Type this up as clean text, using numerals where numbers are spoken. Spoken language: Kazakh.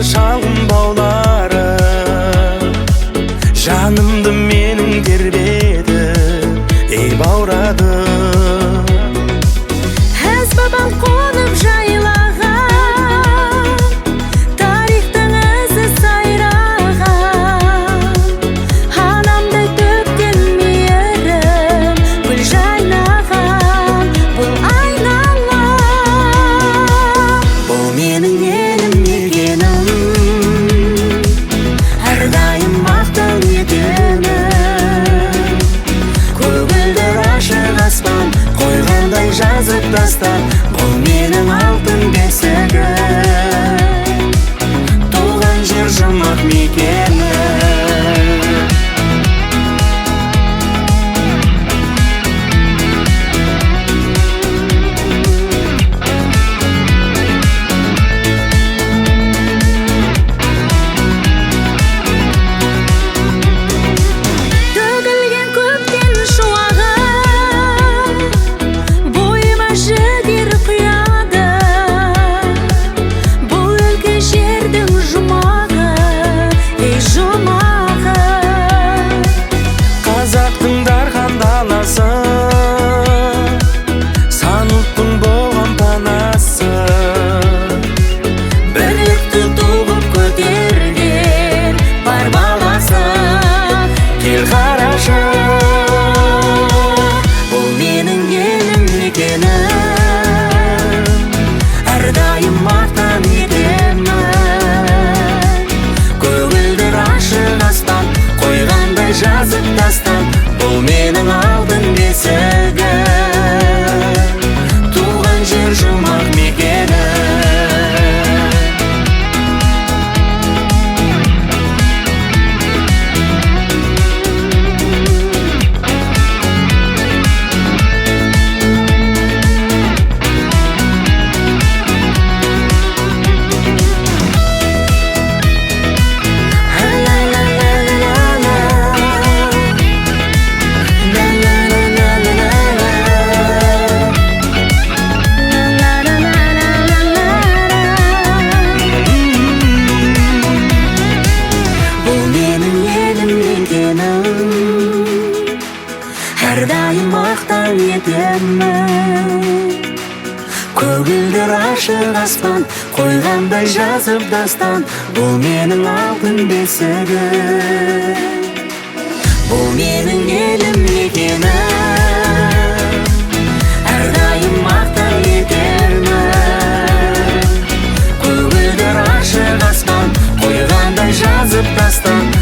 шалғын баулары, жанымды менің тербеді, ей баурады. Әз бабам қонып жайлаған, тарихтың ізі сайраған, анамдай төккен мейірім гүл жайнаған бұл айналам. Бұл менің елім мекенім, әрдайым мақтан етемін. Көгілдір ашық аспан қойғандай жазып тастан, бұл менің алтын бесігім, туған жер жұмақ мекені. Төгілген көктен шуағы, бойыма жігер құяды. Бұл өлке жердің жұмағы, ей жұмағы. Қазақтың дархан даласы, сан ұлттың болған панасы, Бірлікті туғып көтерген бар баласы. кел қарашы. Бұл менің елім мекенім, әрдайым мақтан етемін. Көгілдір ашық аспан қойғандай жазып тастан, бұл менің алтын бесігім, туған жер жұмақ мекені. Әрдайым мақтан етемін. Көгілдір ашық аспан қойғандай жазып дастан, бұл менің алтын бесігім, Бұл менің елім мекенім, әрдайым мақтан етемін. көгілдір ашық аспан қойғандай жазып дастан,